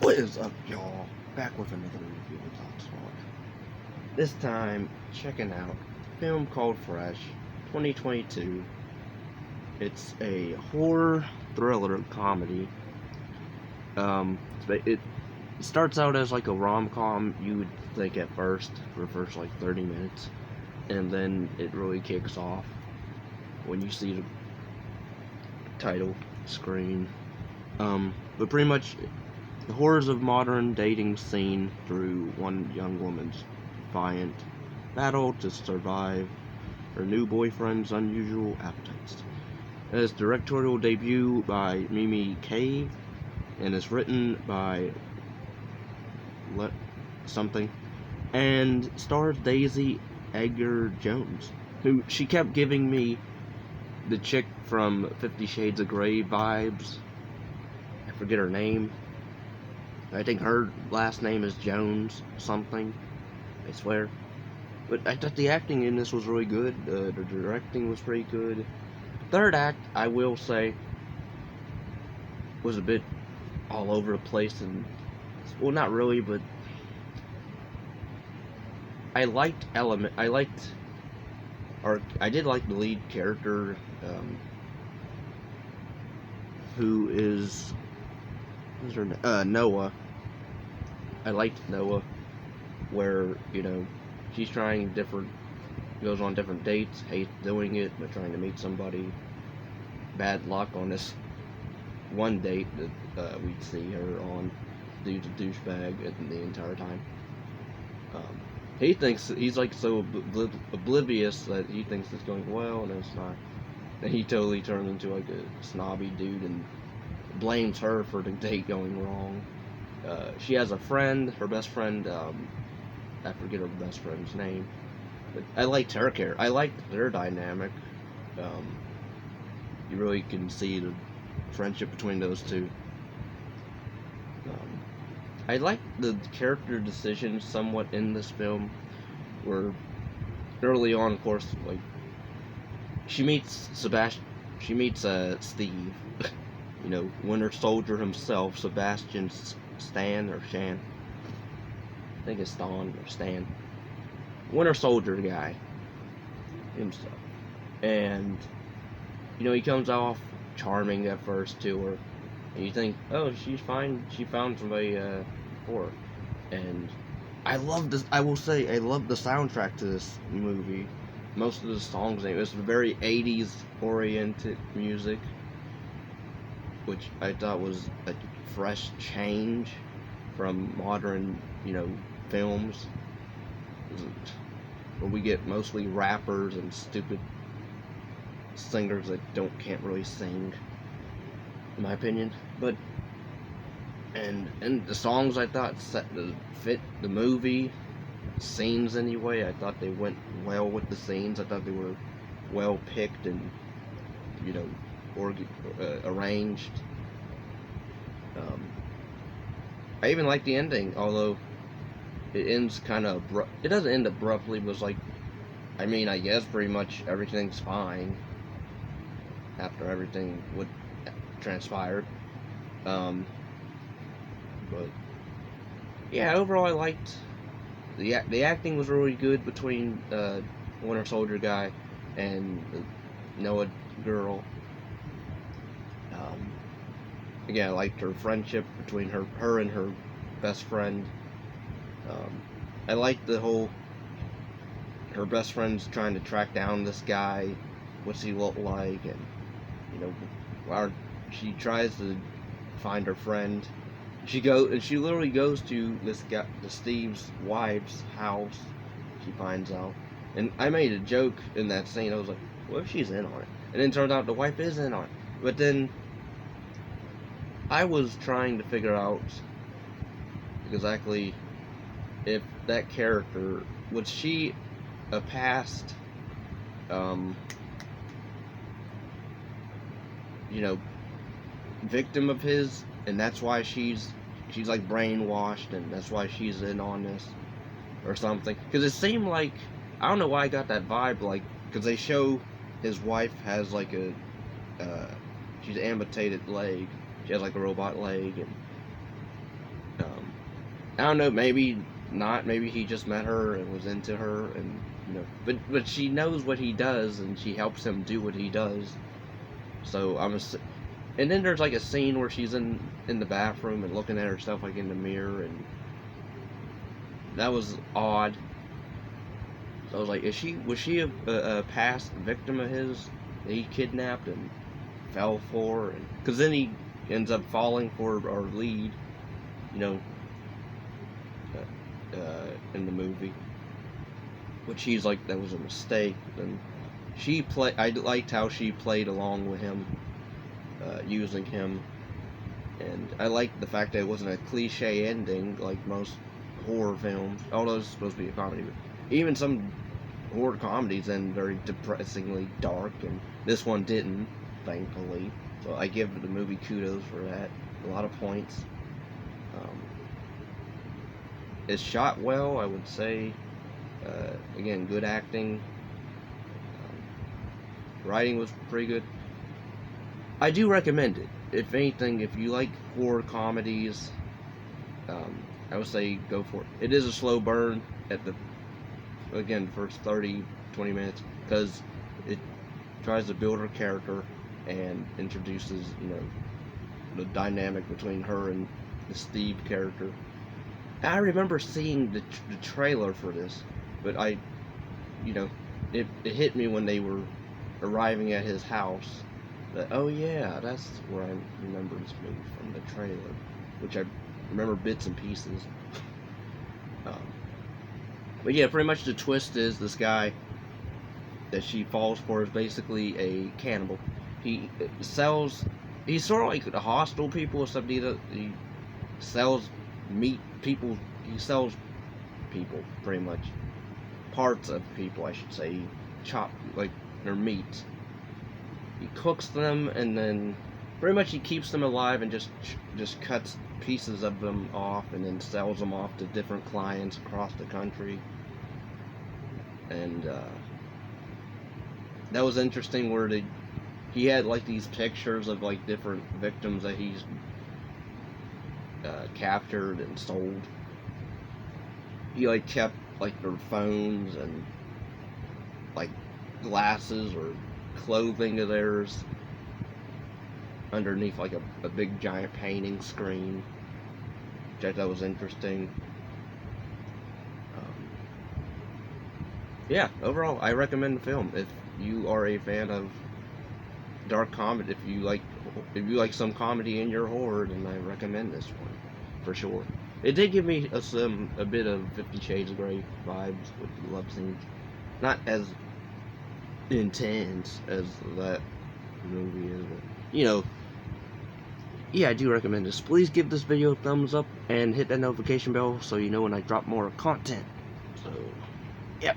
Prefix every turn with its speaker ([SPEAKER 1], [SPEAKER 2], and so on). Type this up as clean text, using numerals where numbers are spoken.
[SPEAKER 1] What is up, y'all? Back with another review of Talk. This time, checking out a film called Fresh, 2022. It's a horror thriller comedy. It starts out as like a rom-com, you would think at first, for the first like 30 minutes, and then it really kicks off when you see the title screen. But pretty much the horrors of modern dating scene through one young woman's defiant battle to survive her new boyfriend's unusual appetites. Its directorial debut by Mimi Cave and is written by something and stars Daisy Edgar Jones, who she kept giving me the chick from 50 Shades of Grey vibes. I forget her name. I think her last name is Jones something, I swear. But I thought the acting in this was really good. The directing was pretty good. The third act, I will say, was a bit all over the place, and well, not really, but I did like the lead character, who is Noah. I liked Noah, where, she's trying goes on different dates, hates doing it, but trying to meet somebody. Bad luck on this one date that we'd see her on. Dude's a douchebag the entire time. He thinks he's like so oblivious that he thinks it's going well, and it's not. And he totally turns into like a snobby dude and blames her for the date going wrong. She has a friend, her best friend, I forget her best friend's name, but I liked her character. I liked their dynamic. You really can see the friendship between those two. I liked the character decisions somewhat in this film, where early on, of course, like, she meets Steve, Winter Soldier himself, Sebastian Stan, or Shan. I think it's Stan. Winter Soldier guy himself. And, he comes off charming at first to her. And you think, oh, she's fine. She found somebody for her. And I love this. I will say, I love the soundtrack to this movie. Most of the songs, it was very 80s oriented music, which I thought was a fresh change from modern, films, where we get mostly rappers and stupid singers that can't really sing, in my opinion. But and the songs, I thought fit the movie scenes anyway. I thought they went well with the scenes. I thought they were well picked and arranged. I even like the ending, although it ends kind of it doesn't end abruptly, but it's like, I guess pretty much everything's fine after everything would transpire. But yeah, overall I liked the acting was really good between Winter Soldier guy and the Noah girl. Again, I liked her friendship between her and her best friend. I liked the whole, her best friend's trying to track down this guy, what's he look like, and she tries to find her friend. She literally goes to Steve's wife's house. She finds out, and I made a joke in that scene. I was like, "What if she's in on it?" And then it turned out the wife is in on it. But then I was trying to figure out exactly if that character, was she a past, victim of his, and that's why she's like brainwashed, and that's why she's in on this or something. Because it seemed like, I don't know why I got that vibe, like, because they show his wife has like she's amputated leg. She has like a robot leg, and don't know, maybe not. Maybe he just met her and was into her, and but she knows what he does, and she helps him do what he does. So and then there's like a scene where she's in the bathroom and looking at herself like in the mirror, and that was odd. So I was like, was she a past victim of his that he kidnapped and fell for? And because then he ends up falling for our lead, you know, in the movie, which he's like, that was a mistake. And I liked how she played along with him, using him, and I liked the fact that it wasn't a cliche ending like most horror films, although it's supposed to be a comedy. Even some horror comedies end very depressingly dark, and this one didn't, thankfully. So I give the movie kudos for that. A lot of points. It's shot well, I would say. Again, good acting. Writing was pretty good. I do recommend it. If anything, if you like horror comedies, I would say go for it. It is a slow burn at the first 30-20 minutes, because it tries to build her character and introduces, the dynamic between her and the Steve character. I remember seeing the trailer for this, but it hit me when they were arriving at his house that, oh yeah, that's where I remember this movie from, the trailer, which I remember bits and pieces. But yeah, pretty much the twist is this guy that she falls for is basically a cannibal. He's sort of like the hostile people, except he sells meat. He sells people, pretty much. Parts of people, I should say. He like their meat. He cooks them, and then pretty much he keeps them alive and just cuts pieces of them off and then sells them off to different clients across the country. And that was interesting, where he had like these pictures of like different victims that he's captured and sold. He like kept like their phones and like glasses or clothing of theirs underneath like a big giant painting screen, which I thought was interesting. Yeah, overall, I recommend the film. If you are a fan of dark comedy, if you like some comedy in your horror, then I recommend this one for sure. It did give me a bit of 50 Shades of Grey vibes with the love scenes. Not as intense as that movie is, but, yeah, I do recommend this. Please give this video a thumbs up and hit that notification bell so you know when I drop more content. So, yep.